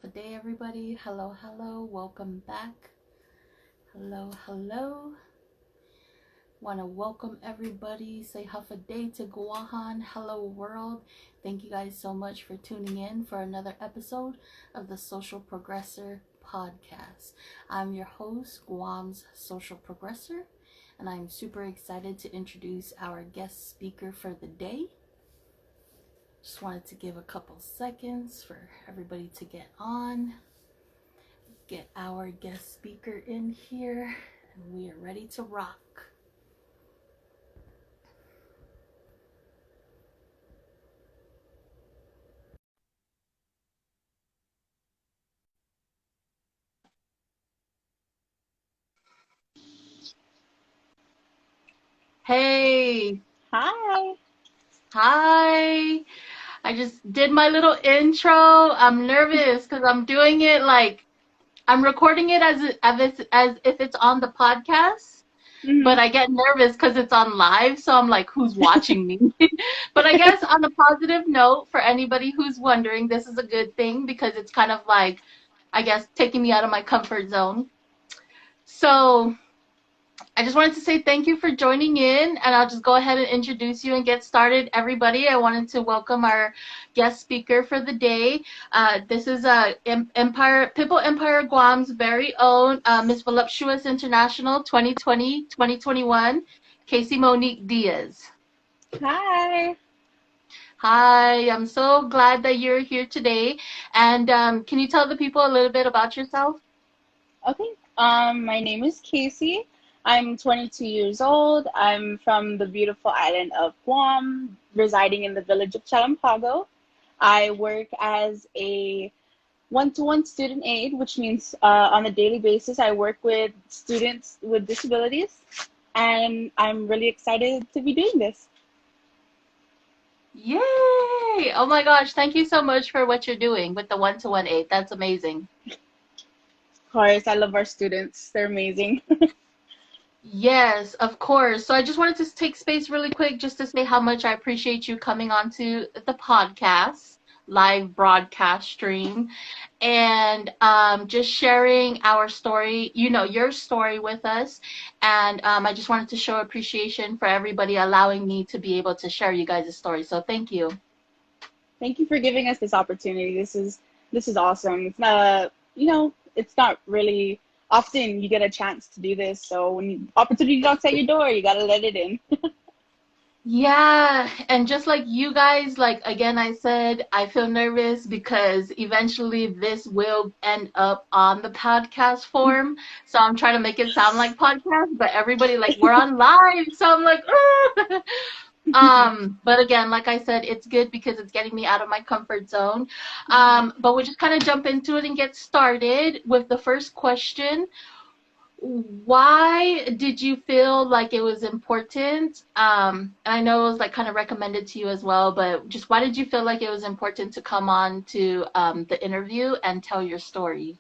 Half a day, everybody. Hello, hello. Welcome back. Hello, hello. Want to welcome everybody. Say half a day to Guahan. Hello, world. Thank you guys so much for tuning in for another episode of the Social Progressor podcast. I'm your host, Guam's Social Progressor, and I'm super excited to introduce our guest speaker for the day. Just wanted to give a couple seconds for everybody to get on, get our guest speaker in here, and we are ready to rock. Hey, Hi. hi. I just did my little intro. I'm nervous because I'm doing it like I'm recording it as if it's on the podcast, but hmm I get nervous because it's on live, so I'm like, who's watching me? But I guess on a positive note, for anybody who's wondering, this is a good thing because it's kind of like, I guess, taking me out of my comfort zone. So I just wanted to say thank you for joining in, and I'll just go ahead and introduce you and get started. Everybody, I wanted to welcome our guest speaker for the day. This is Pitbull Empire Guam's very own Miss Voluptuous International 2020-2021, Casey Monique Diaz. Hi. Hi, I'm so glad that you're here today. And can you tell the people a little bit about yourself? Okay. My name is Casey. I'm 22 years old. I'm from the beautiful island of Guam, residing in the village of Chalampago. I work as a one-to-one student aide, which means on a daily basis, I work with students with disabilities, and I'm really excited to be doing this. Yay! Oh my gosh, thank you so much for what you're doing with the one-to-one aid. That's amazing. Of course, I love our students. They're amazing. Yes, of course. So I just wanted to take space really quick just to say how much I appreciate you coming onto the podcast, live broadcast stream, and just sharing our story, your story with us. And I just wanted to show appreciation for everybody allowing me to be able to share you guys' story. So thank you. Thank you for giving us this opportunity. This is awesome. It's not really often you get a chance to do this. So when opportunity knocks at your door, you gotta let it in. Yeah, and just like you guys, like again, I said, I feel nervous because eventually this will end up on the podcast form. So I'm trying to make it sound like podcast, but everybody like we're on live, so I'm like, "Ah." But again, like I said, it's good because it's getting me out of my comfort zone. But we'll just kind of jump into it and get started with the first question. Why did you feel like it was important? And I know it was like kind of recommended to you as well, but just why did you feel like it was important to come on to the interview and tell your story?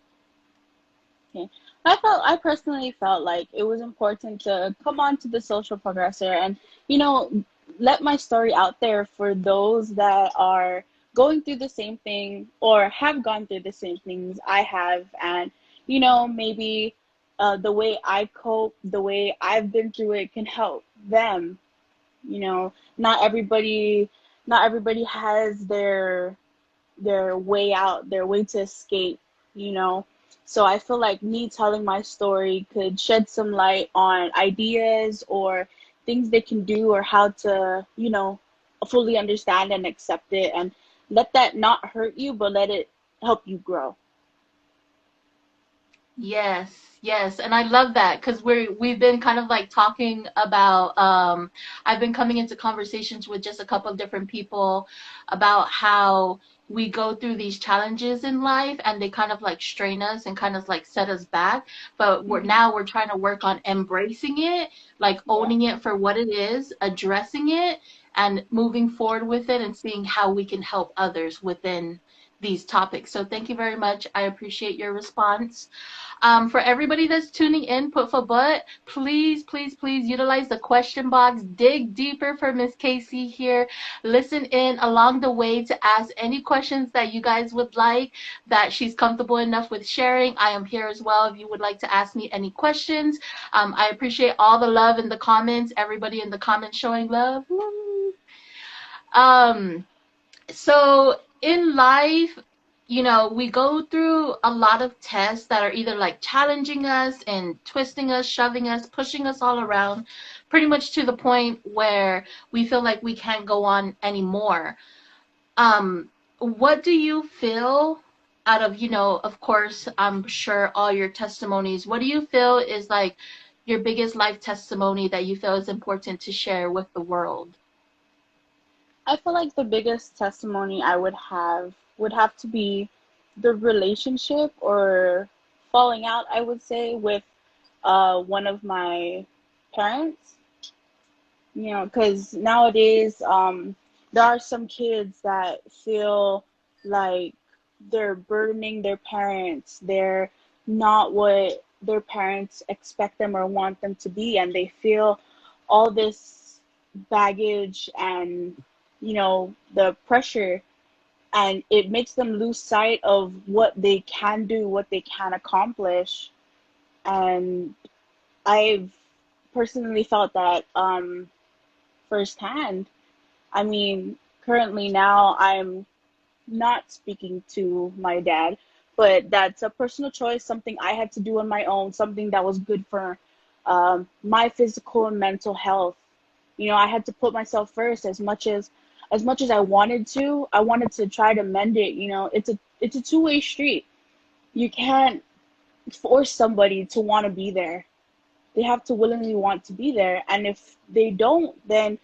Okay. I personally felt like it was important to come on to the social progressor and, you know, let my story out there for those that are going through the same thing or have gone through the same things I have. And, maybe the way I cope, the way I've been through it can help them. Not everybody has their way out, their way to escape, you know. So I feel like me telling my story could shed some light on ideas or things they can do or how to, fully understand and accept it and let that not hurt you, but let it help you grow. Yes, yes, and I love that because we've been kind of like talking about I've been coming into conversations with just a couple of different people about how we go through these challenges in life and they kind of like strain us and kind of like set us back, but hmm we're trying to work on embracing it, like Yeah. owning it for what it is, addressing it and moving forward with it and seeing how we can help others within these topics. So thank you very much. I appreciate your response. For everybody that's tuning in, put for butt, please, please, please utilize the question box. Dig deeper for Miss Casey here. Listen in along the way to ask any questions that you guys would like, that she's comfortable enough with sharing. I am here as well if you would like to ask me any questions. I appreciate all the love in the comments, everybody in the comments showing love. Woo. Um, so in life, you know, we go through a lot of tests that are either like challenging us and twisting us, shoving us, pushing us all around, pretty much to the point where we feel like we can't go on anymore. What do you feel out of, you know, of course, I'm sure all your testimonies, what do you feel is like your biggest life testimony that you feel is important to share with the world? I feel like the biggest testimony I would have to be the relationship or falling out, I would say, with one of my parents. You know, because nowadays, there are some kids that feel like they're burdening their parents. They're not what their parents expect them or want them to be, and they feel all this baggage and, you know, the pressure, and it makes them lose sight of what they can do, what they can accomplish. And I've personally felt that firsthand. I mean, currently now I'm not speaking to my dad, but that's a personal choice, something I had to do on my own, something that was good for my physical and mental health. You know, I had to put myself first as much as I wanted to. I wanted to try to mend it. You know, it's a two-way street. You can't force somebody to want to be there. They have to willingly want to be there, and if they don't, then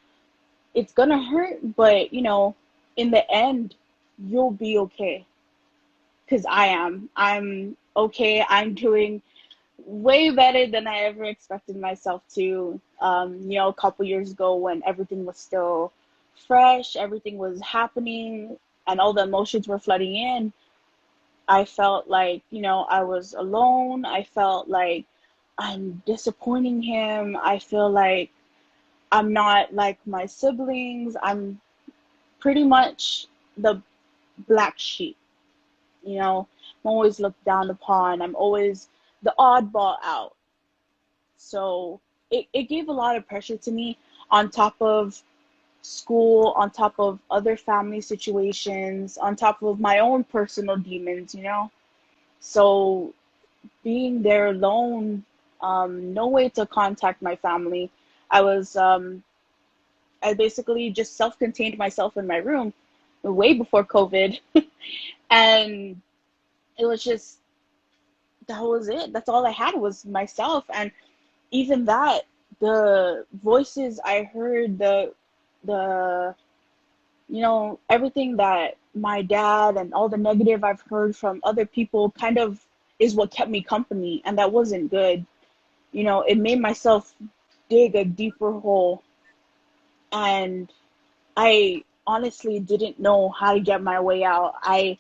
it's gonna hurt, but you know, in the end, you'll be okay. Because I'm okay. I'm doing way better than I ever expected myself to. You know, a couple years ago when everything was still fresh, everything was happening, and all the emotions were flooding in, I felt like, you know, I was alone. I felt like I'm disappointing him. I feel like I'm not like my siblings. I'm pretty much the black sheep, you know. I'm always looked down upon. I'm always the oddball out. So it gave a lot of pressure to me, on top of school, on top of other family situations, on top of my own personal demons, you know. So being there alone, no way to contact my family. I was I basically just self-contained myself in my room way before COVID. And it was just, that was it. That's all I had was myself. And even that, the voices I heard, the you know, everything that my dad and all the negative I've heard from other people kind of is what kept me company, and that wasn't good. You know, it made myself dig a deeper hole, and I honestly didn't know how to get my way out. I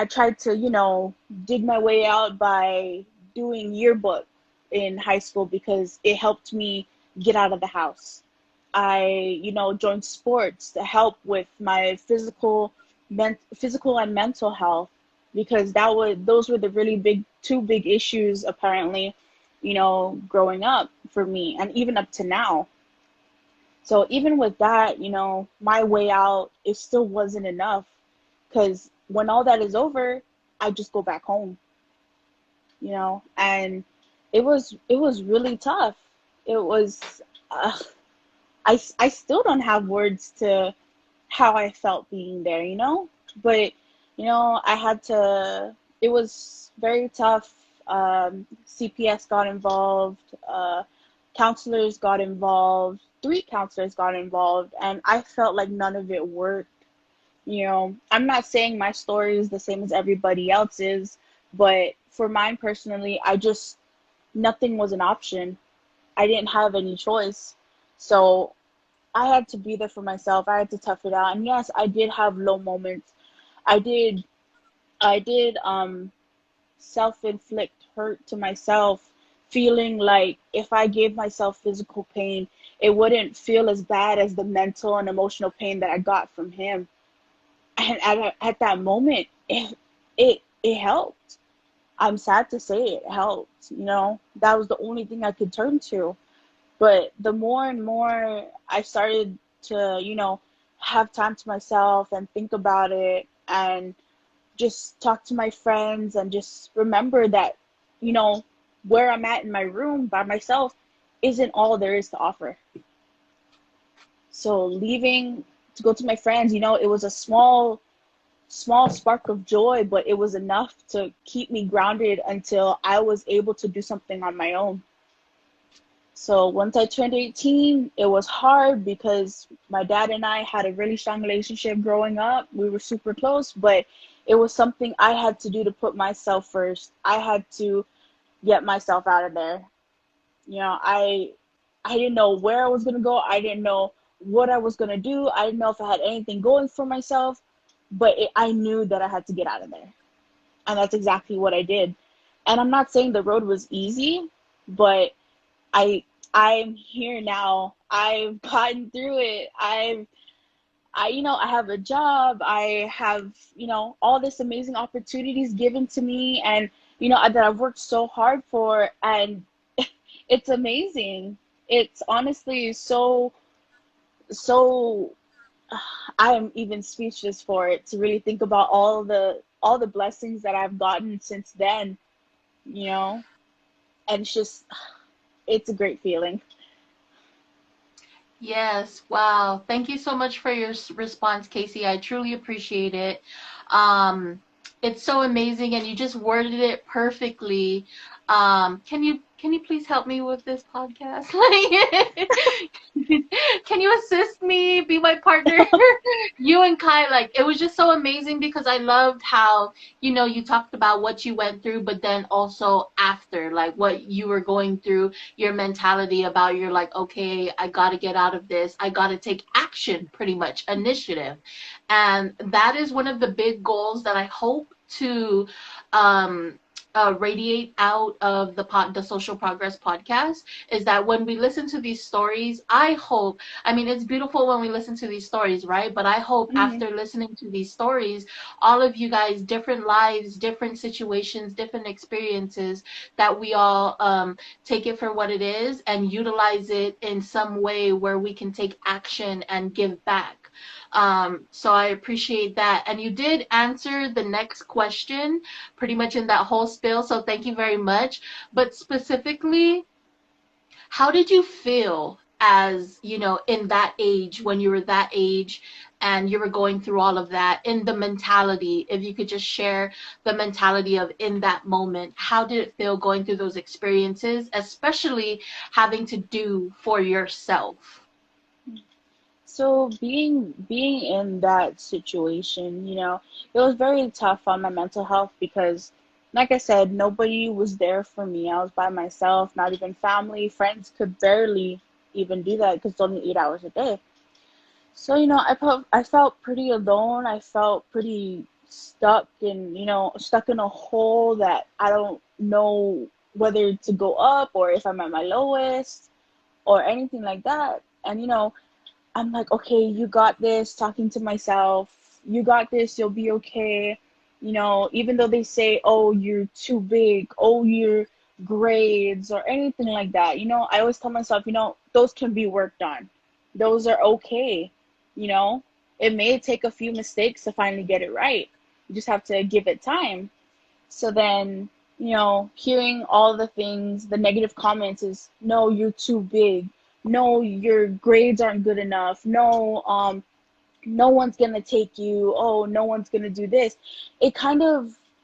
tried to, you know, dig my way out by doing yearbook in high school because it helped me get out of the house. I, you know, joined sports to help with my physical and mental health, because those were the really big two big issues apparently, you know, growing up for me and even up to now. So even with that, you know, my way out, it still wasn't enough, because when all that is over, I just go back home, you know, and it was really tough. It was, uh, I still don't have words to how I felt being there, you know, but, you know, I had to, it was very tough. CPS got involved, counselors got involved, three counselors got involved, and I felt like none of it worked. You know, I'm not saying my story is the same as everybody else's, but for mine personally, nothing was an option. I didn't have any choice. So I had to be there for myself. I had to tough it out. And yes, I did have low moments. I did I did self-inflict hurt to myself, feeling like if I gave myself physical pain, it wouldn't feel as bad as the mental and emotional pain that I got from him. And at that moment, it helped. I'm sad to say it helped. That was the only thing I could turn to. But the more and more I started to, have time to myself and think about it and just talk to my friends and just remember that, you know, where I'm at in my room by myself isn't all there is to offer. So leaving to go to my friends, it was a small spark of joy, but it was enough to keep me grounded until I was able to do something on my own. So once I turned 18, it was hard because my dad and I had a really strong relationship growing up. We were super close, but it was something I had to do to put myself first. I had to get myself out of there. I didn't know where I was going to go. I didn't know what I was going to do. I didn't know if I had anything going for myself, but I knew that I had to get out of there. And that's exactly what I did. And I'm not saying the road was easy, but I I'm here now. I've gotten through it. I have a job. I have, all this amazing opportunities given to me and, that I've worked so hard for, and it's amazing. It's honestly so I'm even speechless for it to really think about all the blessings that I've gotten since then, you know, and it's a great feeling. Yes, wow. Thank you so much for your response, Casey. I truly appreciate it. Um, it's so amazing, and you just worded it perfectly. Can you please help me with this podcast? Like, can you assist me? Be my partner? You and Kai, like, it was just so amazing because I loved how, you talked about what you went through, but then also after, like, what you were going through, your mentality about you're like, okay, I got to get out of this. I got to take action, pretty much, initiative. And that is one of the big goals that I hope to um, radiate out of the Social Progress podcast is that when we listen to these stories, I mean, it's beautiful when we listen to these stories, right? But I hope Hmm. after listening to these stories, all of you guys, different lives, different situations, different experiences, that we all take it for what it is and utilize it in some way where we can take action and give back. So I appreciate that. And you did answer the next question pretty much in that whole spiel. So thank you very much. But specifically, how did you feel as, in that age, when you were that age and you were going through all of that, in the mentality, if you could just share the mentality of in that moment, how did it feel going through those experiences, especially having to do for yourself? So being in that situation, it was very tough on my mental health because, like I said, nobody was there for me. I was by myself, not even family, friends could barely even do that because it's only 8 hours a day. So, I felt pretty alone. I felt pretty stuck in a hole that I don't know whether to go up or if I'm at my lowest or anything like that. And, I'm like, okay, you got this, talking to myself, you got this, you'll be okay. Even though they say, oh, you're too big, oh, your grades or anything like that, I always tell myself, those can be worked on. Those are okay. You know, it may take a few mistakes to finally get it right. You just have to give it time. So then, hearing all the things, the negative comments is, no, you're too big. No, your grades aren't good enough. No, no one's gonna take you. Oh, no one's gonna do this. It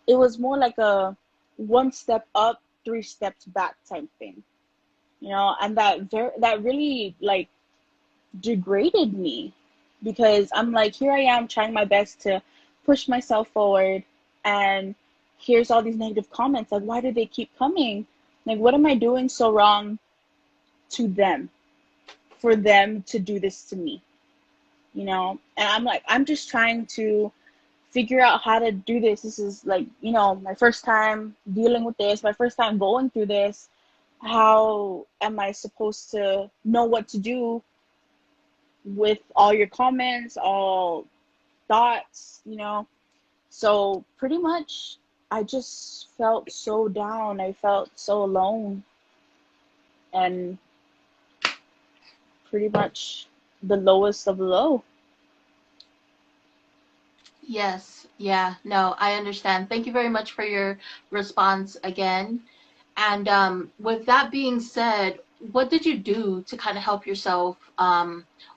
was more like a one step up, three steps back type thing. And that really like degraded me because I'm like, here I am trying my best to push myself forward, and here's all these negative comments. Like, why do they keep coming? Like, what am I doing so wrong to them for them to do this to me? And I'm like, I'm just trying to figure out how to do this. This is like, my first time dealing with this, my first time going through this. How am I supposed to know what to do with all your comments, all thoughts, So pretty much I just felt so down. I felt so alone, and pretty much the lowest of the low. Yes, yeah, no, I understand. Thank you very much for your response again. And with that being said, what did you do to kind of help yourself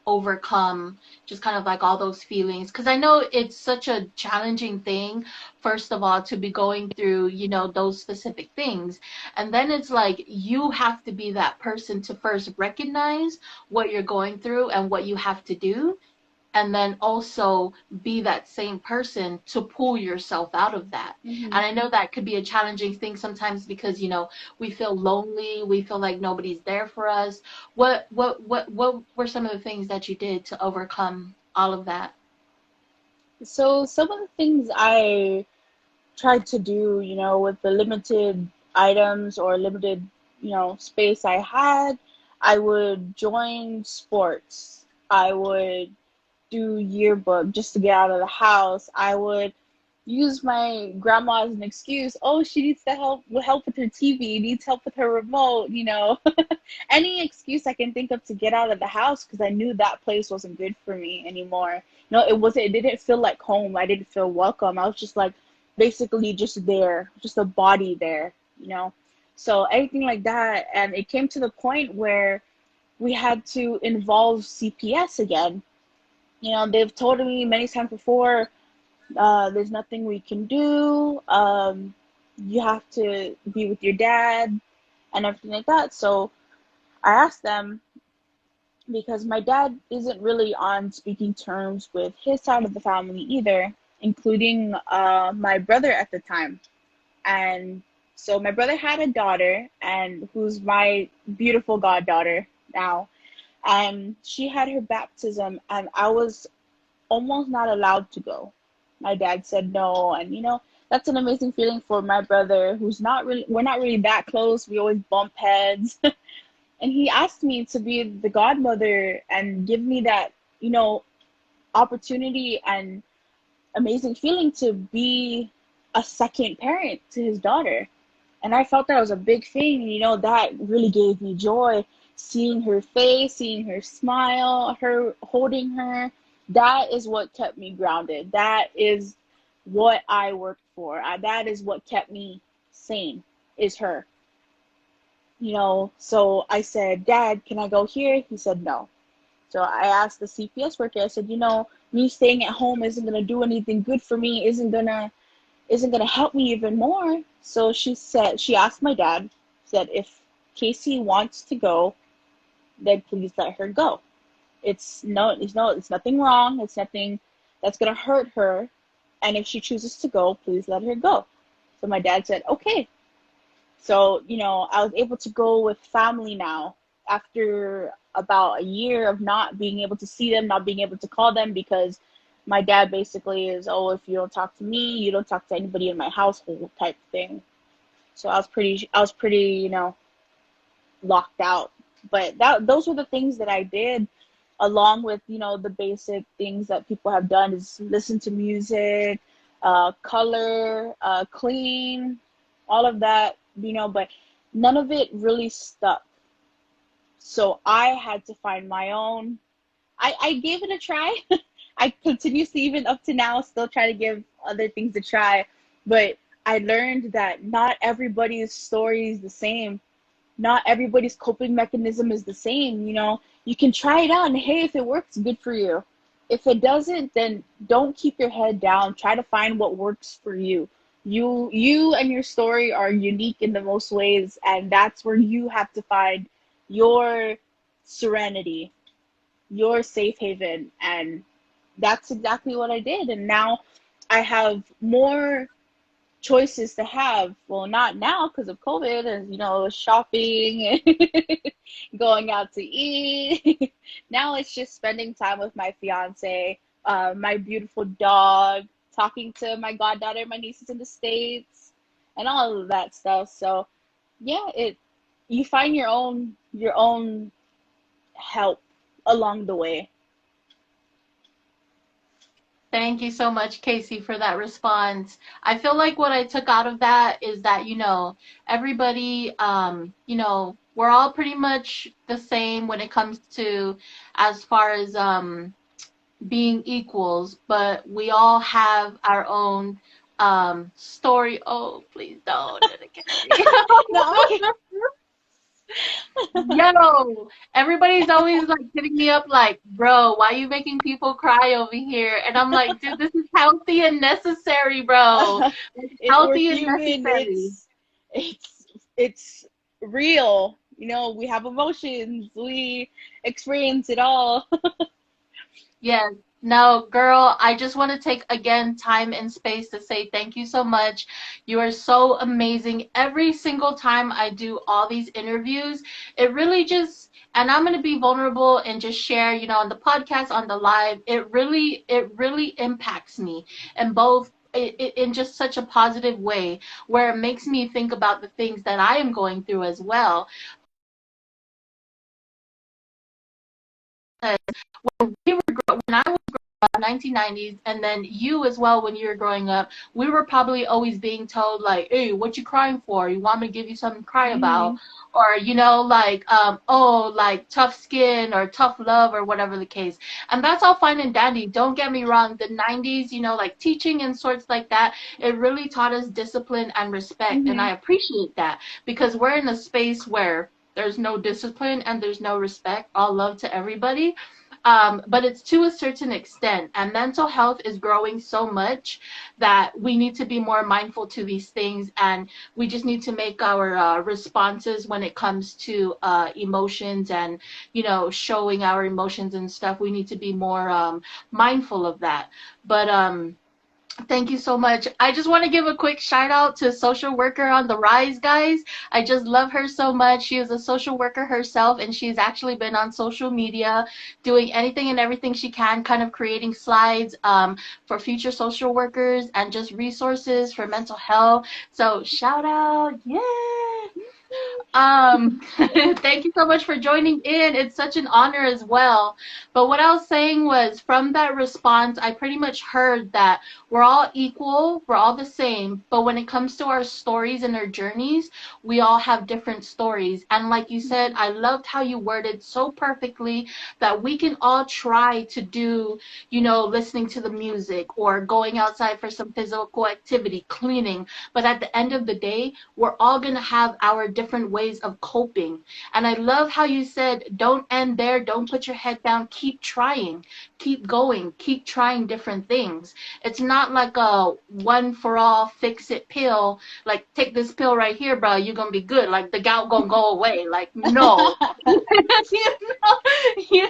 overcome just kind of like all those feelings? Because I know it's such a challenging thing, first of all, to be going through, those specific things. And then it's like you have to be that person to first recognize what you're going through and what you have to do, and then also be that same person to pull yourself out of that. Mm-hmm. And I know that could be a challenging thing sometimes because we feel lonely, we feel like nobody's there for us. What were some of the things that you did to overcome all of that? So some of the things I tried to do, with the limited items or limited, space I had, I would join sports. I would do yearbook just to get out of the house. I would use my grandma as an excuse. Oh, she needs to help with her TV, needs help with her remote, Any excuse I can think of to get out of the house, because I knew that place wasn't good for me anymore. It didn't feel like home. I didn't feel welcome. I was just like basically just there, just a body there, So anything like that. And it came to the point where we had to involve CPS again. They've told me many times before, there's nothing we can do. You have to be with your dad and everything like that. So I asked them, because my dad isn't really on speaking terms with his side of the family either, including my brother at the time. And so my brother had a daughter, and who's my beautiful goddaughter now. And she had her baptism, and I was almost not allowed to go. My dad said no, and that's an amazing feeling for my brother, we're not really that close. We always bump heads. And he asked me to be the godmother and give me that, opportunity and amazing feeling to be a second parent to his daughter. And I felt that was a big thing. That really gave me joy. Seeing her face, seeing her smile, her holding her, that is what kept me grounded. That is what I worked for. That is what kept me sane, is her. So I said, Dad, can I go here? He said no. So I asked the CPS worker, I said, me staying at home isn't going to do anything good for me, isn't going to help me even more. So she asked my dad, said, if Casey wants to go, then please let her go. It's nothing wrong. It's nothing that's going to hurt her. And if she chooses to go, please let her go. So my dad said, okay. So, I was able to go with family now after about a year of not being able to see them, not being able to call them, because my dad basically is, oh, if you don't talk to me, you don't talk to anybody in my household type thing. So I was pretty, locked out. But those were the things that I did, along with, the basic things that people have done, is listen to music, color, clean, all of that, but none of it really stuck. So I had to find my own. I gave it a try. I continuously, even up to now, still try to give other things a try. But I learned that not everybody's story is the same. Not everybody's coping mechanism is the same. You can try it out, and hey, if it works, good for you. If it doesn't, then don't keep your head down. Try to find what works for you. You and your story are unique in the most ways, and that's where you have to find your serenity, your safe haven. And that's exactly what I did. And now I have more choices to have. Well, not now because of COVID, and shopping and going out to eat. Now it's just spending time with my fiance, my beautiful dog, talking to my goddaughter, my nieces in the States, and all of that stuff. So yeah, you find your own help along the way. Thank you so much, Casey, for that response. I feel like what I took out of that is that, everybody, we're all pretty much the same when it comes to as far as being equals, but we all have our own story. Oh, please don't do it again. No, okay. Yo, everybody's always like hitting me up like, bro, why you making people cry over here? And I'm like, dude, this is healthy and necessary, bro. It's We're healthy and human. necessary. It's real. We have emotions. We experience it all. Yes. No, girl, I just want to take again time and space to say thank you so much. You are so amazing. Every single time I do all these interviews, it really just, and I'm going to be vulnerable and just share, on the podcast, on the live, it really impacts me and both in just such a positive way where it makes me think about the things that I am going through as well. When I was 1990s, and then you as well when you were growing up, we were probably always being told like, hey, what you crying for? You want me to give you something to cry about? Hmm. Or, oh, like tough skin or tough love or whatever the case. And that's all fine and dandy. Don't get me wrong. The 90s, like teaching and sorts like that, it really taught us discipline and respect. And Hmm. I appreciate that because we're in a space where there's no discipline and there's no respect. All love to everybody. But it's to a certain extent, and mental health is growing so much that we need to be more mindful to these things, and we just need to make our responses when it comes to emotions and showing our emotions and stuff. We need to be more mindful of that. But thank you so much. I just want to give a quick shout out to Social Worker on the Rise, guys. I just love her so much. She is a social worker herself, and she's actually been on social media doing anything and everything she can, kind of creating slides for future social workers and just resources for mental health. So shout out. Yeah. Thank you so much for joining in. It's such an honor as well. But what I was saying was from that response, I pretty much heard that we're all equal, we're all the same, but when it comes to our stories and our journeys, we all have different stories. And like you said, I loved how you worded so perfectly that we can all try to do, listening to the music or going outside for some physical activity, cleaning. But at the end of the day, we're all going to have our different ways of coping. And I love how you said, don't end there, don't put your head down, keep trying, keep going, keep trying different things. It's not like a one for all fix it pill, like take this pill right here, bro, you're going to be good. Like the gout going to go away. Like, no. you know, you,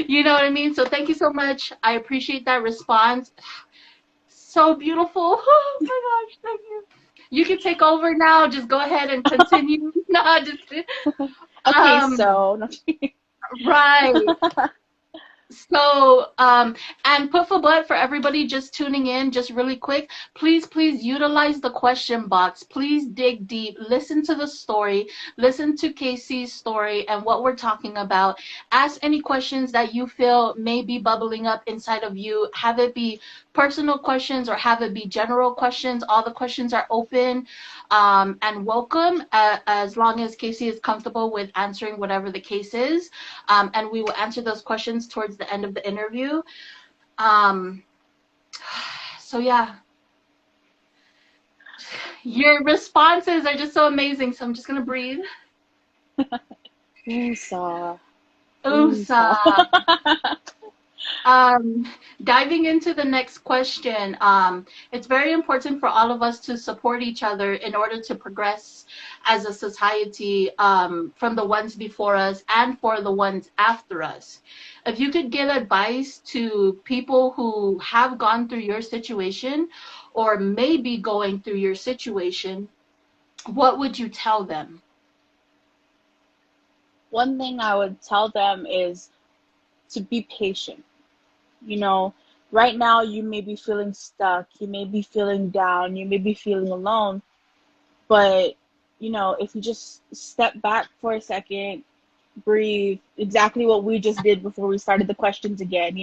you know what I mean? So thank you so much. I appreciate that response. So beautiful. Oh my gosh, thank you. You can take over now. Just go ahead and continue. No, just Okay, um so right. So, and put for blood for everybody just tuning in, just really quick. Please utilize the question box. Please dig deep. Listen to the story. Listen to Casey's story and what we're talking about. Ask any questions that you feel may be bubbling up inside of you. Have it be personal questions or have it be general questions. All the questions are open and welcome as long as Casey is comfortable with answering whatever the case is. And we will answer those questions towards the end of the interview. Um, so yeah, your responses are just so amazing. So I'm just gonna breathe. Usa. Usa. Usa. Um, Diving into the next question, it's very important for all of us to support each other in order to progress as a society from the ones before us and for the ones after us. If you could give advice to people who have gone through your situation or may be going through your situation, what would you tell them? One thing I would tell them is to be patient. You know, Right now, you may be feeling stuck, you may be feeling down, you may be feeling alone, but if you just step back for a second, breathe, exactly what we just did before we started the questions again,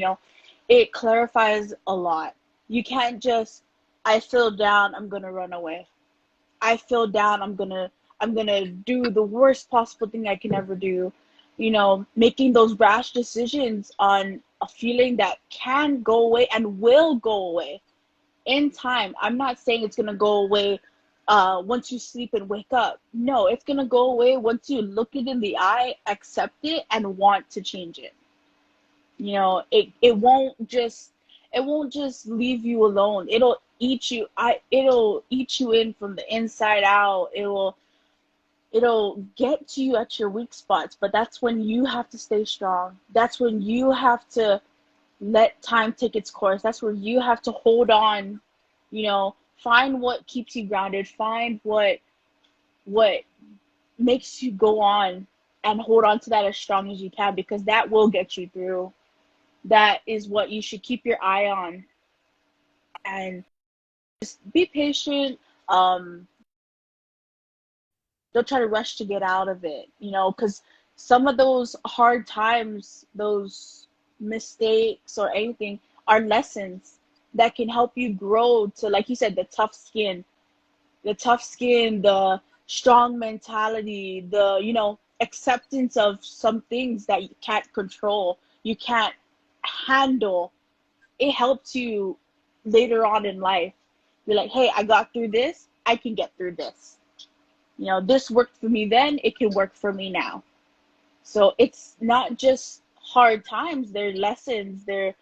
it clarifies a lot. You can't just, I feel down, I'm gonna run away. I feel down, I'm gonna do the worst possible thing I can ever do. Making those rash decisions on a feeling that can go away and will go away in time. I'm not saying it's gonna go away once you sleep and wake up. No, it's gonna go away once you look it in the eye, accept it, and want to change it. It won't just leave you alone. It'll eat you in from the inside out. It'll get to you at your weak spots, but that's when you have to stay strong. That's when you have to let time take its course. That's where you have to hold on, find what keeps you grounded, find what makes you go on, and hold on to that as strong as you can, because that will get you through. That is what you should keep your eye on, and just be patient. Don't try to rush to get out of it, because some of those hard times, those mistakes or anything, are lessons that can help you grow to, like you said, the strong mentality, the acceptance of some things that you can't control, you can't handle. It helps you later on in life. You're like, hey, I got through this, I can get through this. This worked for me then, it can work for me now. So it's not just hard times, they're lessons, they're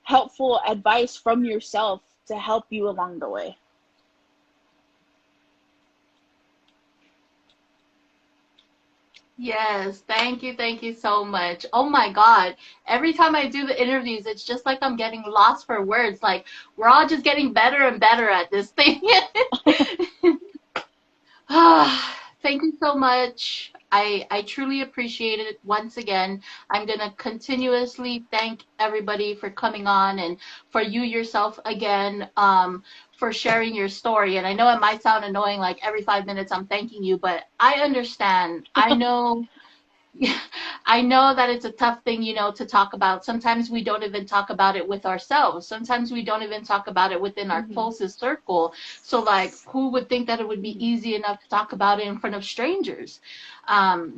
helpful advice from yourself to help you along the way. Yes, thank you so much. Oh my God. Every time I do the interviews, it's just like I'm getting lost for words. Like we're all just getting better and better at this thing. Thank you so much. I truly appreciate it. Once again, I'm going to continuously thank everybody for coming on, and for you yourself again, for sharing your story. And I know it might sound annoying, like every 5 minutes I'm thanking you, but I understand. I know. I know that it's a tough thing, to talk about. Sometimes we don't even talk about it with ourselves. Sometimes we don't even talk about it within our Hmm. closest circle. So, like, who would think that it would be Hmm. easy enough to talk about it in front of strangers? Um,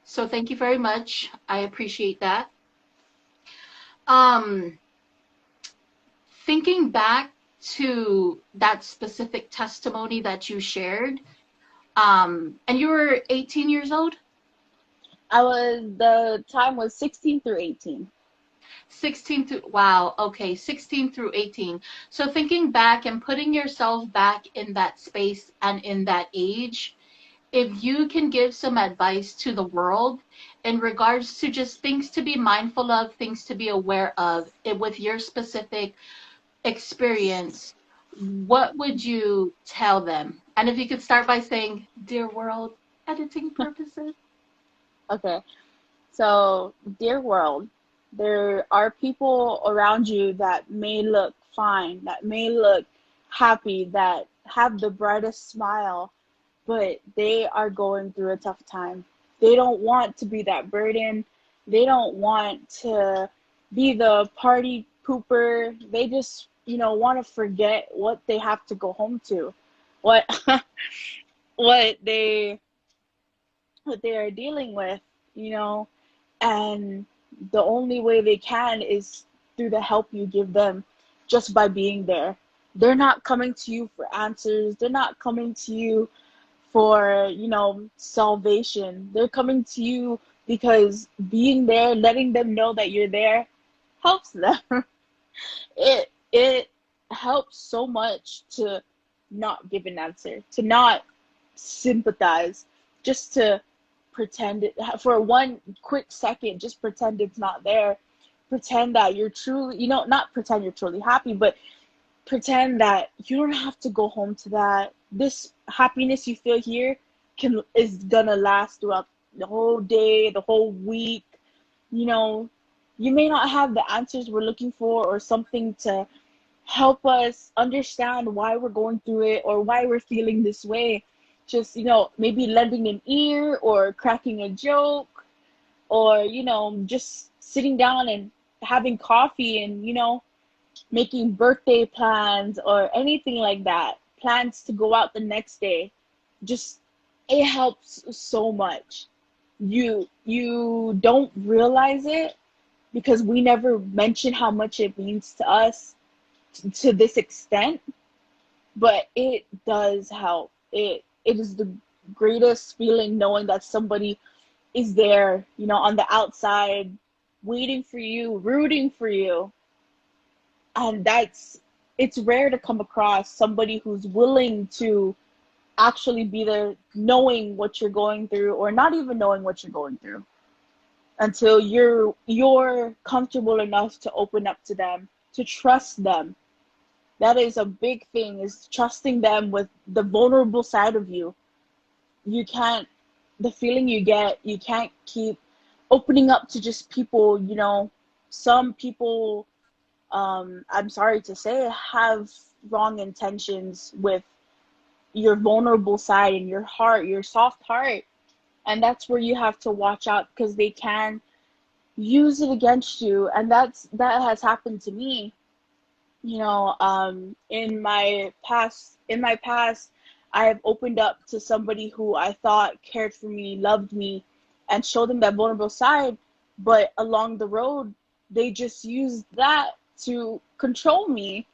so, thank you very much. I appreciate that. Um, Thinking back to that specific testimony that you shared, and you were 18 years old? The time was 16 through 18. 16 through, wow, okay, 16 through 18. So thinking back and putting yourself back in that space and in that age, if you can give some advice to the world in regards to just things to be mindful of, things to be aware of, with your specific experience, what would you tell them? And if you could start by saying, "Dear world, editing purposes." Okay. So, dear world, there are people around you that may look fine, that may look happy, that have the brightest smile, but they are going through a tough time. They don't want to be that burden. They don't want to be the party pooper. They just, want to forget what they have to go home to, what what they what they are dealing with, you know, and the only way they can is through the help you give them, just by being there. They're not coming to you for answers. They're not coming to you for, salvation. They're coming to you because being there, letting them know that you're there, helps them. It helps so much to not give an answer, to not sympathize, just to pretend it for one quick second. Just pretend it's not there. Pretend that you're truly, not pretend you're truly happy, but pretend that you don't have to go home to that. This happiness you feel here is gonna last throughout the whole day, the whole week, you know. You may not have the answers we're looking for or something to help us understand why we're going through it or why we're feeling this way. Just, maybe lending an ear or cracking a joke or, just sitting down and having coffee and, making birthday plans or anything like that, plans to go out the next day. Just, it helps so much. You don't realize it because we never mention how much it means to us to this extent, but it does help. It is the greatest feeling knowing that somebody is there, on the outside, waiting for you, rooting for you. And it's rare to come across somebody who's willing to actually be there knowing what you're going through or not even knowing what you're going through until you're comfortable enough to open up to them, to trust them. That is a big thing, is trusting them with the vulnerable side of you. The feeling you get, you can't keep opening up to just people, some people, I'm sorry to say, have wrong intentions with your vulnerable side and your heart, your soft heart. And that's where you have to watch out because they can use it against you. And that has happened to me. In my past, I have opened up to somebody who I thought cared for me, loved me, and showed them that vulnerable side. But along the road, they just used that to control me.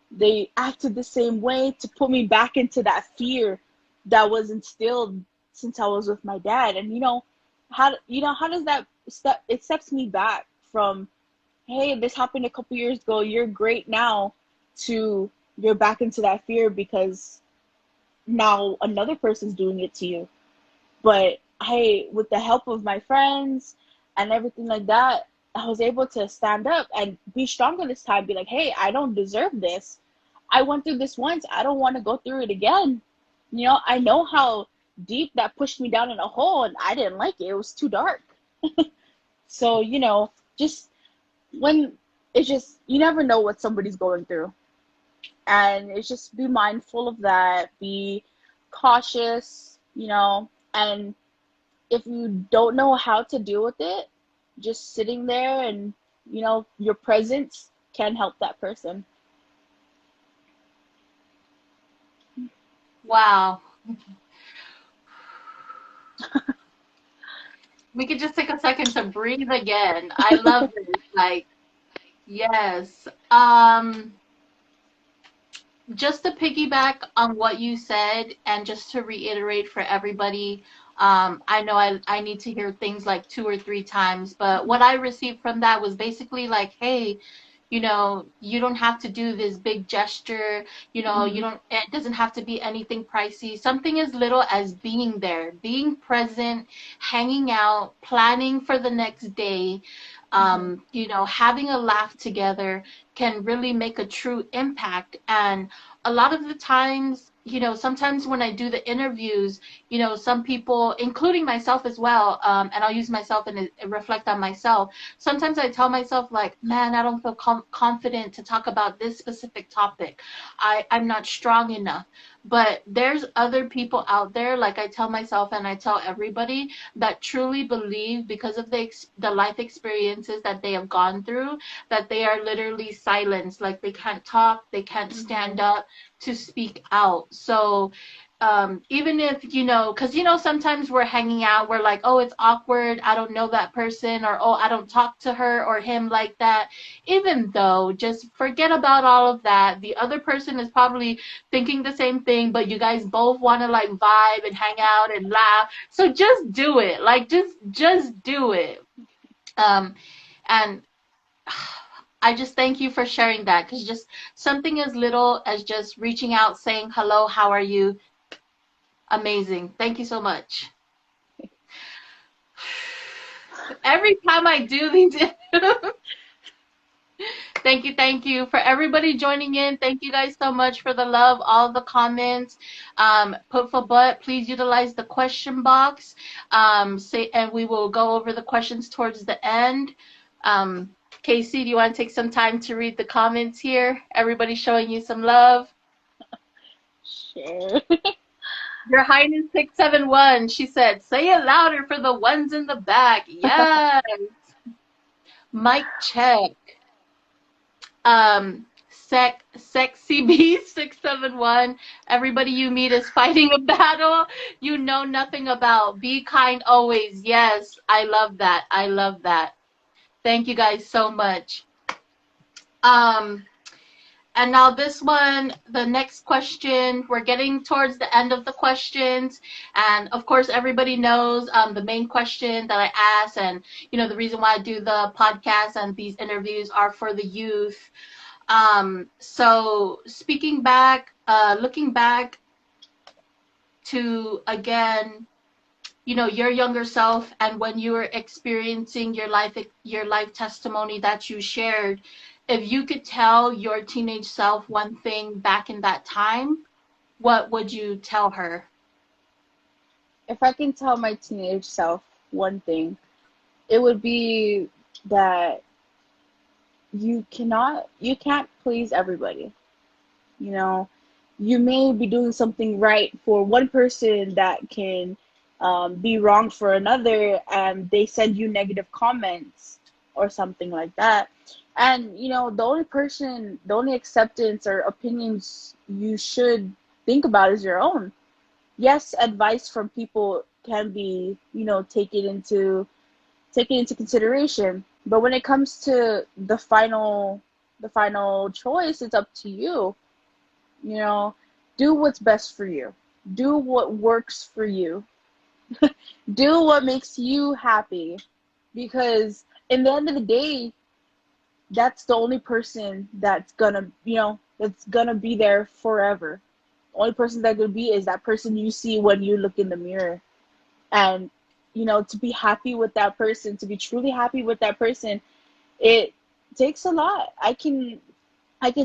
They acted the same way to put me back into that fear that was instilled since I was with my dad. And how does that it steps me back from, hey, this happened a couple years ago, you're great now, to you're back into that fear because now another person's doing it to you. But hey, with the help of my friends and everything like that, I was able to stand up and be stronger this time, be like, hey, I don't deserve this. I went through this once. I don't want to go through it again. I know how deep that pushed me down in a hole and I didn't like it. It was too dark. So, just when it's just, you never know what somebody's going through. And it's just be mindful of that, be cautious, and if you don't know how to deal with it, just sitting there and, your presence can help that person. Wow. We could just take a second to breathe again. I love it. Like, yes. Just to piggyback on what you said and just to reiterate for everybody, I know I need to hear things like 2 or 3 times, but what I received from that was basically like, hey, you don't have to do this big gesture, Mm-hmm. it doesn't have to be anything pricey. Something as little as being there, being present, hanging out, planning for the next day, Mm-hmm. having a laugh together can really make a true impact. And a lot of the times, sometimes when I do the interviews, some people, including myself as well, and I'll use myself and reflect on myself. Sometimes I tell myself, like, man, I don't feel confident to talk about this specific topic. I'm not strong enough. But there's other people out there, like I tell myself and I tell everybody, that truly believe because of the life experiences that they have gone through, that they are literally silenced, like they can't talk, they can't stand Mm-hmm. up to speak out. So even if, because, sometimes we're hanging out, we're like, oh, it's awkward, I don't know that person, or oh, I don't talk to her or him like that. Even though, just forget about all of that. The other person is probably thinking the same thing, but you guys both want to like vibe and hang out and laugh. So just do it. Like, just do it. Um, and I just thank you for sharing that, because just something as little as just reaching out, saying hello, how are you? Amazing. Thank you so much. Every time I do these, thank you for everybody joining in. Thank you guys so much for the love, all the comments. Put for butt, please utilize the question box. And we will go over the questions towards the end. Casey, do you want to take some time to read the comments here? Everybody showing you some love. Sure. Your Highness 671, she said, say it louder for the ones in the back. Yes. Mic check. Sexy B 671. Everybody you meet is fighting a battle you know nothing about. Be kind always. Yes, I love that. I love that. Thank you guys so much. And now this one, the next question, we're getting towards the end of the questions. And of course, everybody knows the main question that I ask. And, you know, the reason why I do the podcast and these interviews are for the youth. So speaking back, looking back to, again, you know, your younger self and when you were experiencing your life testimony that you shared, if you could tell your teenage self one thing back in that time, what would you tell her? If I can tell my teenage self one thing, it would be that you can't please everybody. You know, you may be doing something right for one person that can be wrong for another, and they send you negative comments or something like that. And, you know, the only acceptance or opinions you should think about is your own. Yes, advice from people can be, you know, taken into consideration. But when it comes to the final choice, it's up to you. You know, do what's best for you. Do what works for you. Do what makes you happy. Because in the end of the day, that's the only person that's gonna, you know, that's gonna be there forever. The only person that's gonna be is that person you see when you look in the mirror. And, you know, to be happy with that person, to be truly happy with that person, it takes a lot. I can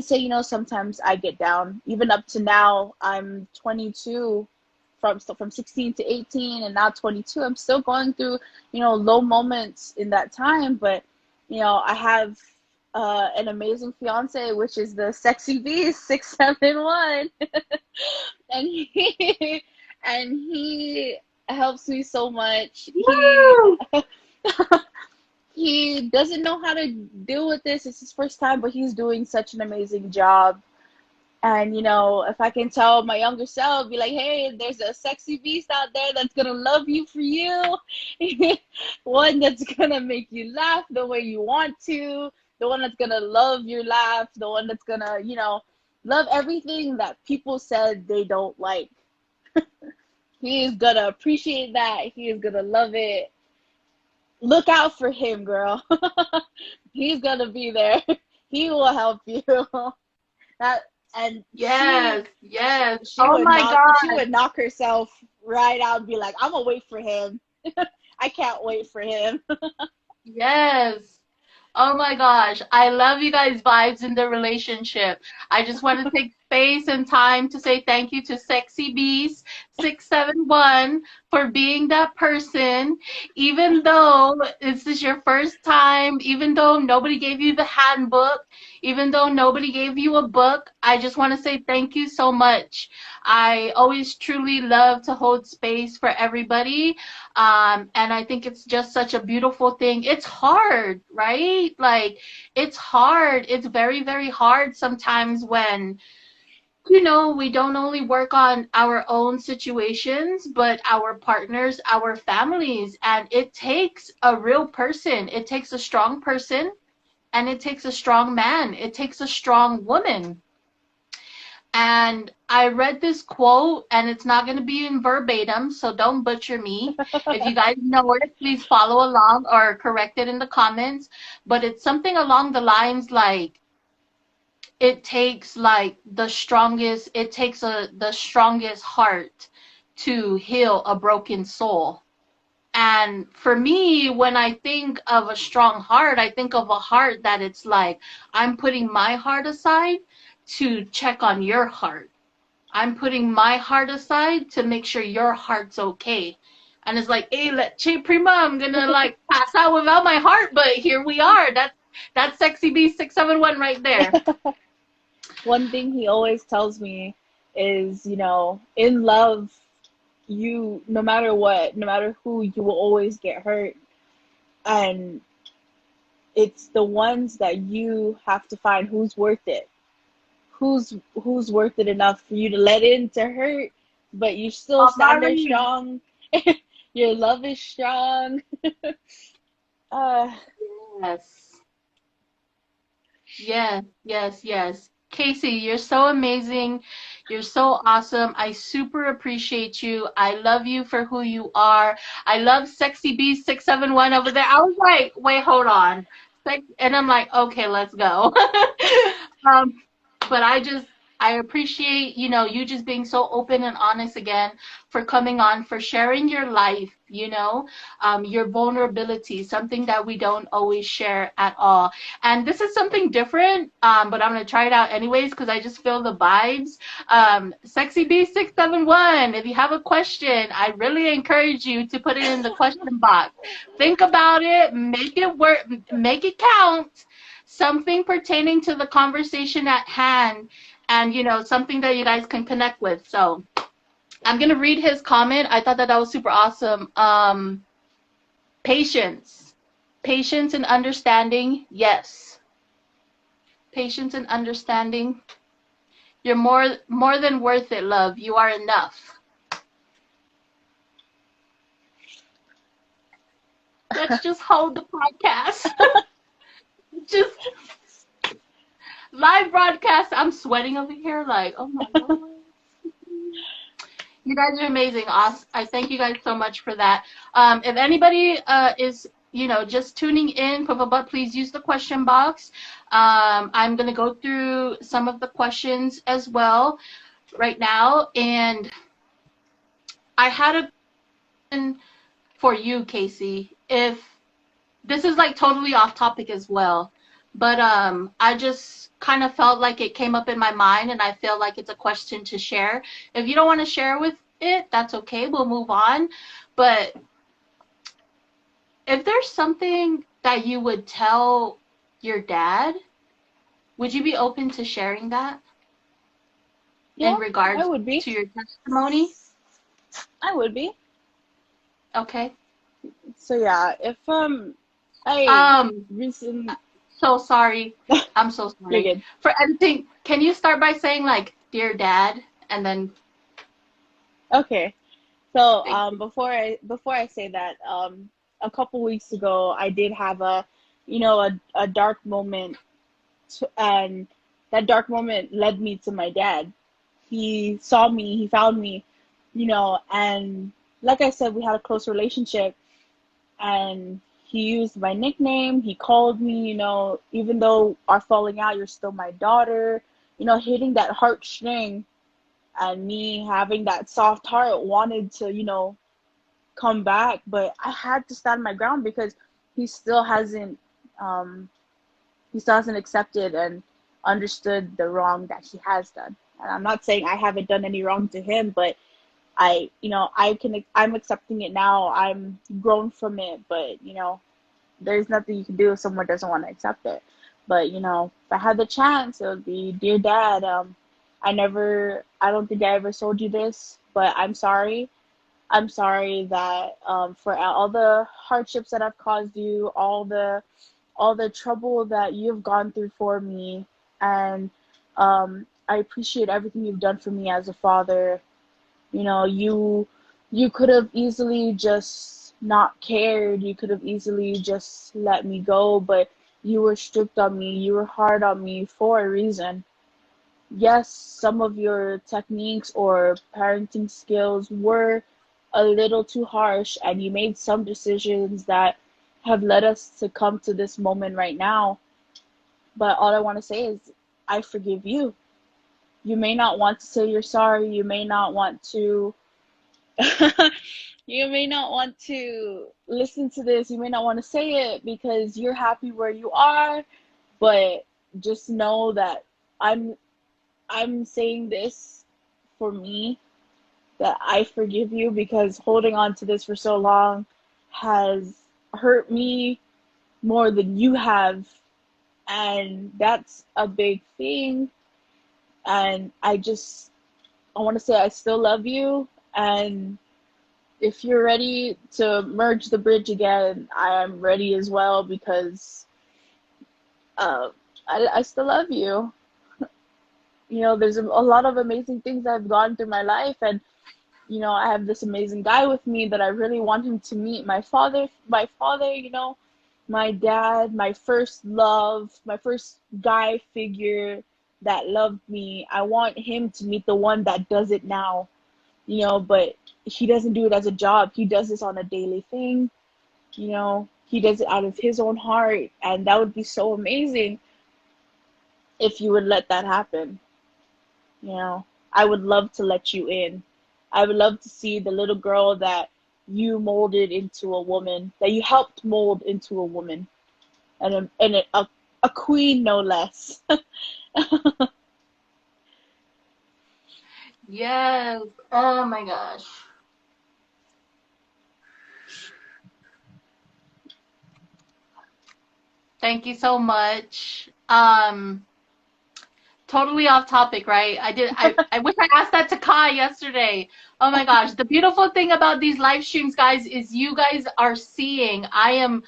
say, you know, sometimes I get down. Even up to now, I'm 22, from 16 to 18, and now 22. I'm still going through, you know, low moments in that time. But, you know, I have an amazing fiance, which is the Sexy Beast 671, and he helps me so much. Woo! He doesn't know how to deal with this. It's his first time, but he's doing such an amazing job. And, you know, if I can tell my younger self, be like, hey, there's a sexy beast out there that's going to love you for you. One that's going to make you laugh the way you want to. The one that's going to love your laugh. The one that's going to, you know, love everything that people said they don't like. He is going to appreciate that. He is going to love it. Look out for him, girl. He's going to be there. He will help you. That and Yes, yes. she Oh would my knock she God. would knock herself right out and be like, I'm gonna wait for him. I can't wait for him. Yes. Oh my gosh, I love you guys' vibes in the relationship. I just want to take space and time to say thank you to Sexy Beast 671 for being that person. Even though this is your first time, even though nobody gave you the handbook, even though nobody gave you a book, I just want to say thank you so much. I always truly love to hold space for everybody. And I think it's just such a beautiful thing. It's hard, right? Like, it's hard. It's very, very hard sometimes when, you know, we don't only work on our own situations, but our partners, our families. And it takes a real person. It takes a strong person and it takes a strong man. It takes a strong woman. And I read this quote, and it's not going to be in verbatim, so don't butcher me. If you guys know it, please follow along or correct it in the comments. But it's something along the lines like, it takes like the strongest heart to heal a broken soul. And for me, when I think of a strong heart, I think of a heart that it's like, I'm putting my heart aside to check on your heart. I'm putting my heart aside to make sure your heart's okay. And it's like, hey, prima, I'm gonna like pass out without my heart, but here we are. That's sexy B671 right there. One thing he always tells me is, in love, no matter what, no matter who, you will always get hurt. And it's the ones that you have to find who's worth it. Who's worth it enough for you to let in to hurt, but you still stand there strong. Your love is strong. Yes. Yes, yes, yes. Casey, you're so amazing. You're so awesome. I super appreciate you. I love you for who you are. I love Sexy B671 over there. I was like, wait, hold on. And I'm like, okay, let's go. um, but I appreciate, you just being so open and honest again, for coming on, for sharing your life, your vulnerability, something that we don't always share at all. And this is something different, but I'm going to try it out anyways because I just feel the vibes. Sexy B671, if you have a question, I really encourage you to put it in the question box. Think about it, make it work, make it count. Something pertaining to the conversation at hand, and something that you guys can connect with. So I'm gonna read his comment. I thought that was super awesome. Patience, patience and understanding. Yes, patience and understanding. You're more than worth it, love. You are enough. Let's just hold the podcast. Just live broadcast. I'm sweating over here like, oh my God. You guys are amazing. Awesome. I thank you guys so much for that. If anybody is, just tuning in, please use the question box. I'm going to go through some of the questions as well right now. And I had a question for you, Casey. If this is like totally off topic as well, but I just kind of felt like it came up in my mind, and I feel like it's a question to share. If you don't want to share with it, that's okay. We'll move on. But if there's something that you would tell your dad, would you be open to sharing that Yeah, in regards I would be. to your testimony? I would be. Okay. So yeah, if recently. So sorry. I'm so sorry. You're good. For anything, can you start by saying like, dear dad, and then. Okay. So before I say that, a couple weeks ago I did have a dark moment, and that dark moment led me to my dad. He saw me, he found me, and like I said, we had a close relationship, and he used my nickname. He called me, even though our falling out, you're still my daughter, hitting that heartstring. And me having that soft heart wanted to, come back, but I had to stand my ground because he still hasn't accepted and understood the wrong that he has done. And I'm not saying I haven't done any wrong to him, but I'm accepting it now. I'm grown from it, but there's nothing you can do if someone doesn't want to accept it. But if I had the chance, it would be, dear dad, I don't think I ever told you this, but I'm sorry. I'm sorry that for all the hardships that I've caused you, all the trouble that you've gone through for me, and I appreciate everything you've done for me as a father. You could have easily just not cared. You could have easily just let me go, but you were strict on me. You were hard on me for a reason. Yes, some of your techniques or parenting skills were a little too harsh, and you made some decisions that have led us to come to this moment right now. But all I want to say is, I forgive you. You may not want to say you're sorry. You may not want to. You may not want to listen to this. You may not want to say it because you're happy where you are. But just know that I'm saying this for me, that I forgive you, because holding on to this for so long has hurt me more than you have. And that's a big thing. And I want to say I still love you. And if you're ready to merge the bridge again, I am ready as well, because uh, I still love you. You know, there's a lot of amazing things I've gone through my life, and you know, I have this amazing guy with me that I really want him to meet. My father, you know, my dad, my first love, my first guy figure that loved me. I want him to meet the one that does it now, you know, but he doesn't do it as a job. He does this on a daily thing, you know. He does it out of his own heart, and that would be so amazing if you would let that happen. You know, I would love to let you in. I would love to see the little girl that you molded into a woman, that you helped mold into a woman, and a queen, no less. Yes. Oh my gosh. Thank you so much. Totally off topic, right? I wish I asked that to Kai yesterday. Oh my gosh. The beautiful thing about these live streams, guys, is you guys are seeing. I am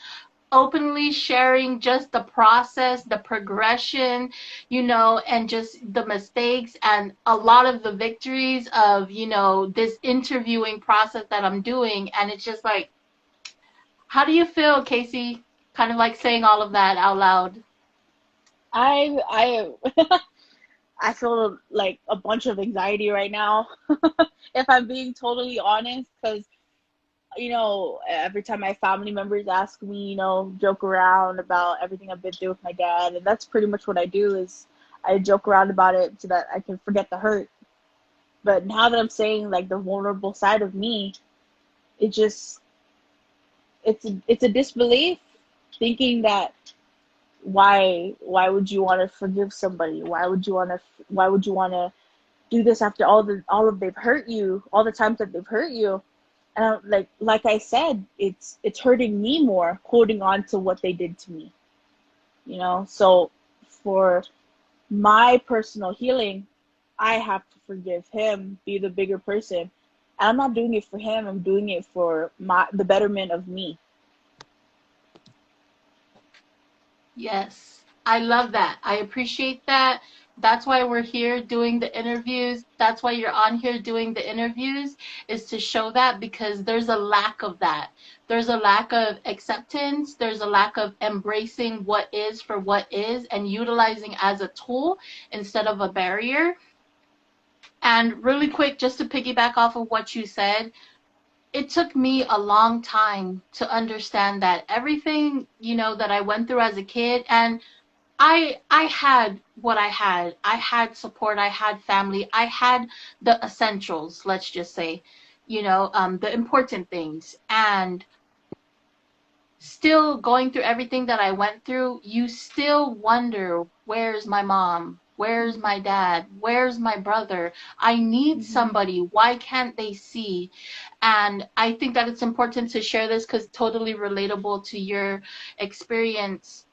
openly sharing just the process, the progression, you know, and just the mistakes and a lot of the victories of, you know, this interviewing process that I'm doing. And it's just like, how do you feel, Casey? Kind of like saying all of that out loud. I I feel like a bunch of anxiety right now, if I'm being totally honest, because you know, every time my family members ask me, you know, joke around about everything I've been through with my dad, and that's pretty much what I do, is I joke around about it so that I can forget the hurt. But now that I'm saying like the vulnerable side of me, it just it's a disbelief, thinking that why would you want to forgive somebody? Why would you want to do this after all of they've hurt you, all the times that they've hurt you? And like I said, it's hurting me more holding on to what they did to me, you know. So for my personal healing, I have to forgive him, be the bigger person. And I'm not doing it for him, I'm doing it for the betterment of me. Yes, I love that. I appreciate that. That's why we're here doing the interviews. That's why you're on here doing the interviews, is to show that, because there's a lack of that. There's a lack of acceptance. There's a lack of embracing what is for what is and utilizing as a tool instead of a barrier. And really quick, just to piggyback off of what you said, it took me a long time to understand that everything, you know, that I went through as a kid, and I had what I had. I had support, I had family, I had the essentials, let's just say, you know, the important things. And still going through everything that I went through, you still wonder, where's my mom? Where's my dad? Where's my brother? I need Mm-hmm. somebody. Why can't they see? And I think that it's important to share this because totally relatable to your experience.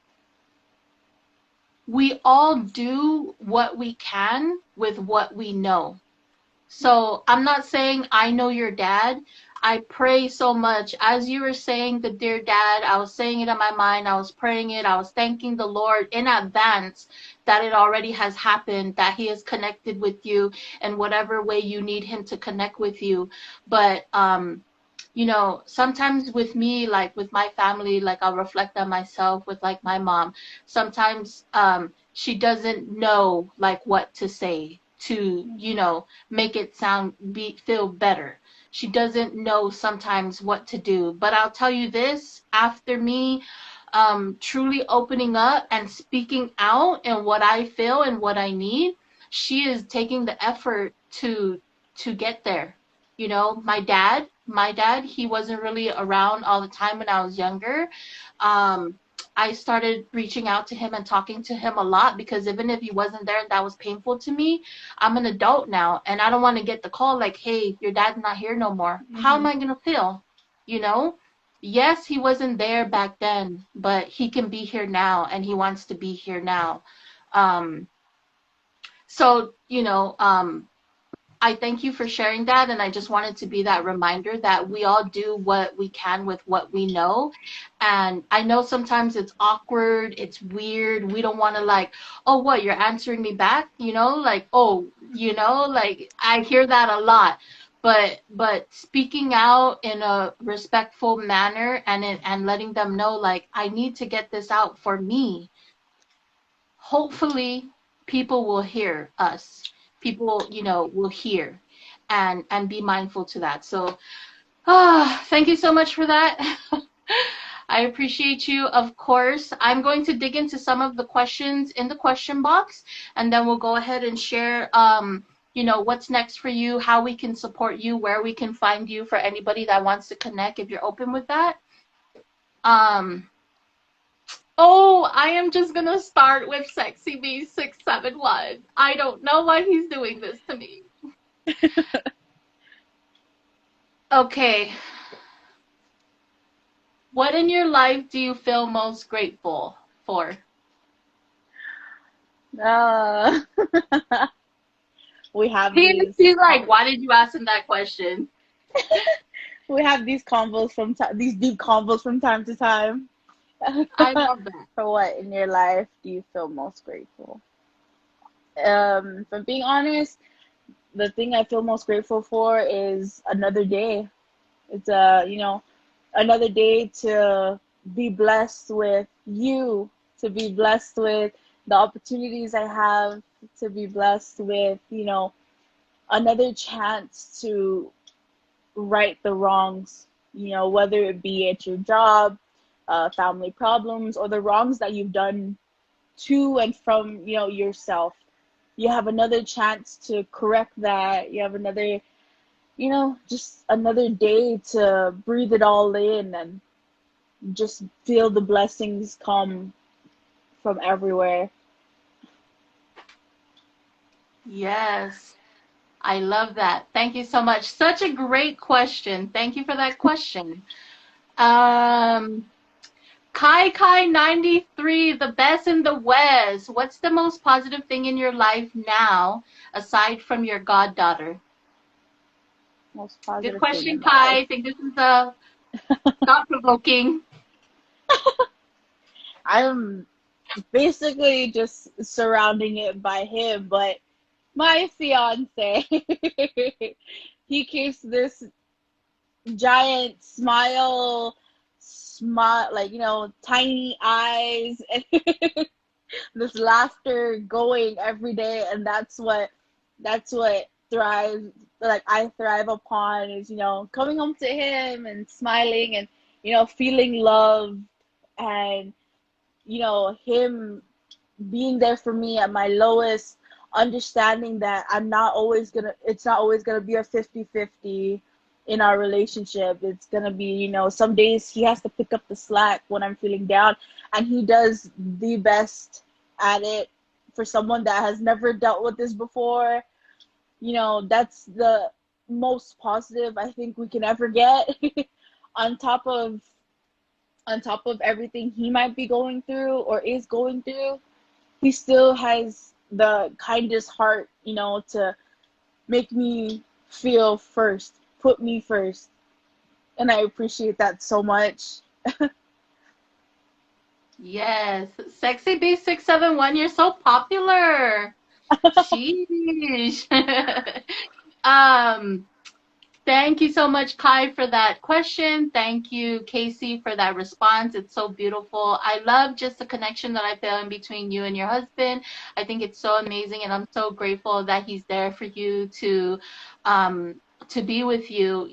We all do what we can with what we know. So I'm not saying I know your dad. I pray so much. As you were saying the dear dad, I was saying it in my mind. I was praying it. I was thanking the Lord in advance that it already has happened, that he has connected with you in whatever way you need him to connect with you. But you know, sometimes with me, like with my family, like I'll reflect on myself with like my mom. Sometimes she doesn't know like what to say to, you know, make it feel better. She doesn't know sometimes what to do. But I'll tell you this, after me truly opening up and speaking out and what I feel and what I need, she is taking the effort to get there. You know, my dad, he wasn't really around all the time when I was younger. Um, I started reaching out to him and talking to him a lot, because even if he wasn't there and that was painful to me, I'm an adult now and I don't want to get the call like, hey, your dad's not here no more. How am Mm-hmm. I going to feel? You know? Yes, he wasn't there back then, but he can be here now and he wants to be here now. Um, so, I thank you for sharing that, and I just wanted to be that reminder that we all do what we can with what we know. And I know sometimes it's awkward, it's weird. We don't want to like, oh, what, you're answering me back? Like, oh, like I hear that a lot. But speaking out in a respectful manner and letting them know like I need to get this out for me, hopefully people will hear us. People, will hear and be mindful to that. So, thank you so much for that. I appreciate you. Of course, I'm going to dig into some of the questions in the question box, and then we'll go ahead and share, what's next for you, how we can support you, where we can find you for anybody that wants to connect, if you're open with that. Um, Oh, I am just gonna start with Sexy B671. I don't know why he's doing this to me. Okay. What in your life do you feel most grateful for? Uh, we have these He's like, why did you ask him that question? we have these convos from these deep convos from time to time. I love that. For what in your life do you feel most grateful? For being honest, the thing I feel most grateful for is another day. It's another day to be blessed with you, to be blessed with the opportunities I have, to be blessed with, another chance to right the wrongs, whether it be at your job, family problems, or the wrongs that you've done to and from, yourself. You have another chance to correct that. You have another, just another day to breathe it all in and just feel the blessings come from everywhere. Yes, I love that. Thank you so much. Such a great question. Thank you for that question. Um, Kai 93, the best in the West. What's the most positive thing in your life now, aside from your goddaughter? Most Good positive thing question, in my life. Kai. I think this is thought provoking. I'm basically just surrounding it by him, but my fiance, he keeps this giant smile, like, tiny eyes, and this laughter going every day, and that's what thrives, like I thrive upon, is, coming home to him and smiling and, feeling love, and, him being there for me at my lowest, understanding that it's not always gonna be a 50-50 in our relationship. It's gonna be, some days he has to pick up the slack when I'm feeling down, and he does the best at it for someone that has never dealt with this before. That's the most positive I think we can ever get. on top of on top of everything he might be going through or is going through, he still has the kindest heart, to make me feel first, put me first. And I appreciate that so much. Yes, Sexy B671, you're so popular. Sheesh. um, Thank you so much, Kai, for that question. Thank you, Casey, for that response. It's so beautiful. I love just the connection that I feel in between you and your husband. I think it's so amazing, and I'm so grateful that he's there for you um, to be with you.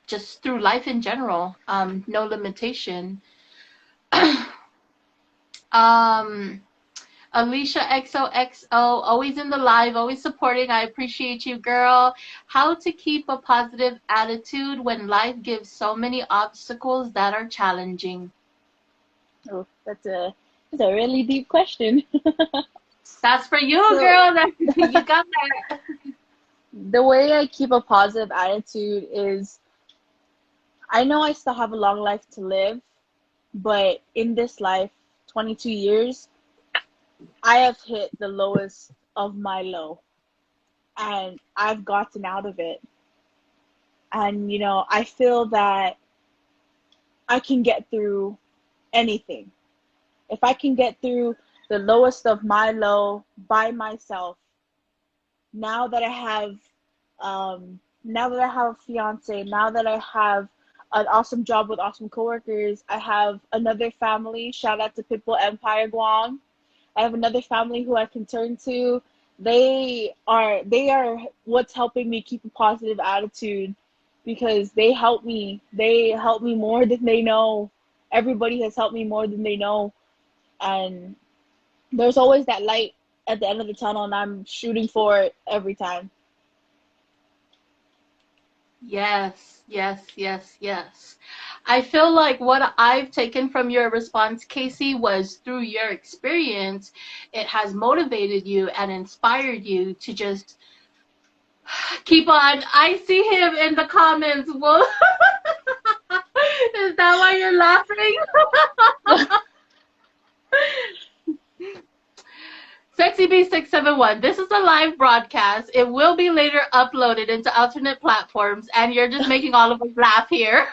Just through life in general. No limitation. um, Alicia XOXO, always in the live, always supporting. I appreciate you, girl. How to keep a positive attitude when life gives so many obstacles that are challenging. Oh, that's a really deep question. That's for you, So girl. That you got that. the way I keep a positive attitude is I know I still have a long life to live, but in this life, 22 years, I have hit the lowest of my low and I've gotten out of it. And, I feel that I can get through anything. If I can get through the lowest of my low by myself, now that I have, now that I have a fiance, now that I have an awesome job with awesome coworkers, I have another family. Shout out to Pitbull Empire Guam. I have another family who I can turn to. They are what's helping me keep a positive attitude because they help me. They help me more than they know. Everybody has helped me more than they know. And there's always that light at the end of the tunnel and I'm shooting for it every time. Yes, yes, yes, yes. I feel like what I've taken from your response, Casey, was through your experience, it has motivated you and inspired you to just keep on. I see him in the comments. Well, is that why you're laughing? Sexy B671, this is a live broadcast. It will be later uploaded into alternate platforms, and you're just making all of us laugh here.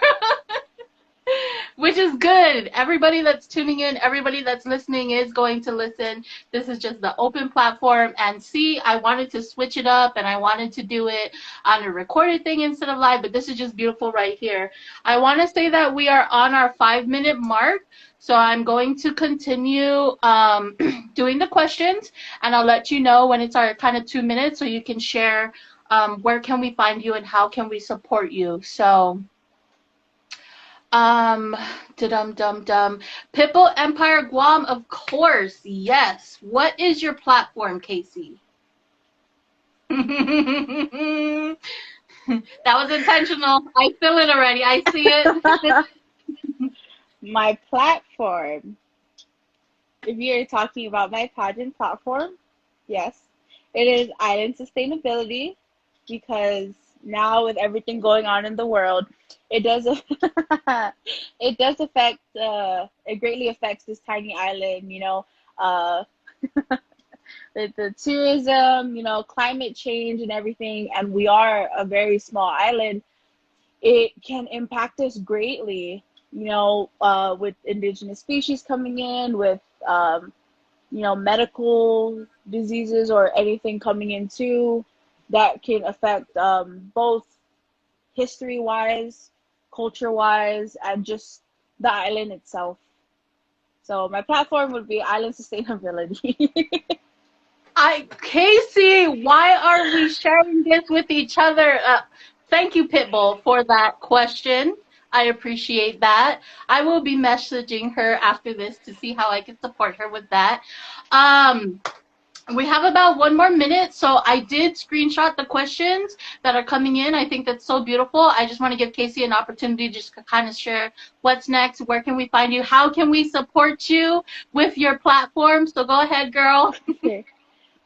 Which is good. Everybody that's tuning in, everybody that's listening is going to listen. This is just the open platform. And see, I wanted to switch it up and I wanted to do it on a recorded thing instead of live, but this is just beautiful right here. I want to say that we are on our 5-minute mark. So I'm going to continue doing the questions, and I'll let you know when it's our kind of 2 minutes so you can share where can we find you and how can we support you. So dum. Pitbull Empire Guam, of course. Yes. What is your platform, Casey? That was intentional. I feel it already. I see it. My platform, if you're talking about my pageant platform, yes, it is island sustainability because now with everything going on in the world, it does it does affect it greatly affects this tiny island, the tourism, climate change and everything, and we are a very small island. It can impact us greatly, with indigenous species coming in, with medical diseases or anything coming in too that can affect both history-wise, culture-wise, and just the island itself. So my platform would be island sustainability. Casey, why are we sharing this with each other? Thank you, Pitbull, for that question. I appreciate that. I will be messaging her after this to see how I can support her with that. We have about 1 more minute, so I did screenshot the questions that are coming in. I think that's so beautiful. I just want to give Casey an opportunity just to kind of share what's next, where can we find you, how can we support you with your platform. So go ahead, girl.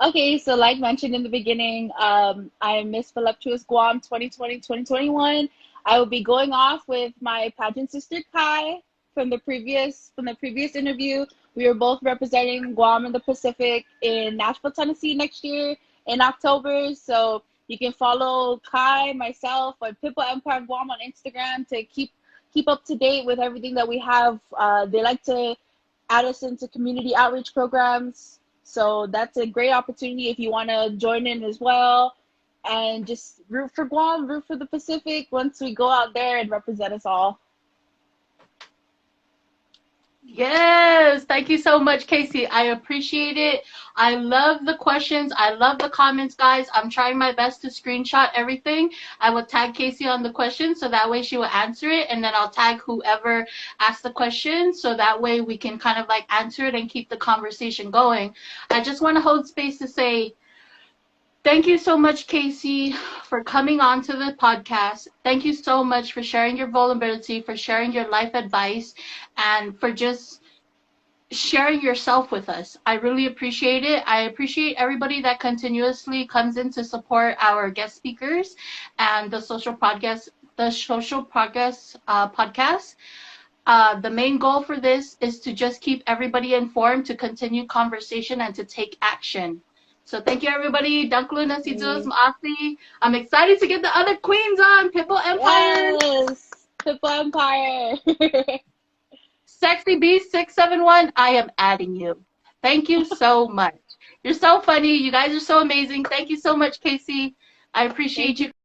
Okay, so like mentioned in the beginning, I'm Miss Voluptuous Guam 2020-2021. I will be going off with my pageant sister Kai from the previous interview. We are both representing Guam and the Pacific in Nashville, Tennessee next year in October. So you can follow Kai, myself, and Pitbull Empire Guam on Instagram to keep up to date with everything that we have. They like to add us into community outreach programs. So that's a great opportunity if you want to join in as well. And just root for Guam, root for the Pacific once we go out there and represent us all. Yes, thank you so much, Casey. I appreciate it. I love the questions. I love the comments, guys. I'm trying my best to screenshot everything. I will tag Casey on the question so that way she will answer it, and then I'll tag whoever asked the question so that way we can kind of like answer it and keep the conversation going. I just want to hold space to say thank you so much, Casey, for coming on to the podcast. Thank you so much for sharing your vulnerability, for sharing your life advice, and for just sharing yourself with us. I really appreciate it. I appreciate everybody that continuously comes in to support our guest speakers and the social progress podcast. The main goal for this is to just keep everybody informed, to continue conversation, and to take action. So thank you, everybody. Danklu Nasitos Mm. Maasi. I'm excited to get the other queens on Pitbull Empire. Yes, Pitbull Empire. Sexy Beast 671. I am adding you. Thank you so much. You're so funny. You guys are so amazing. Thank you so much, Casey. I Thank appreciate you you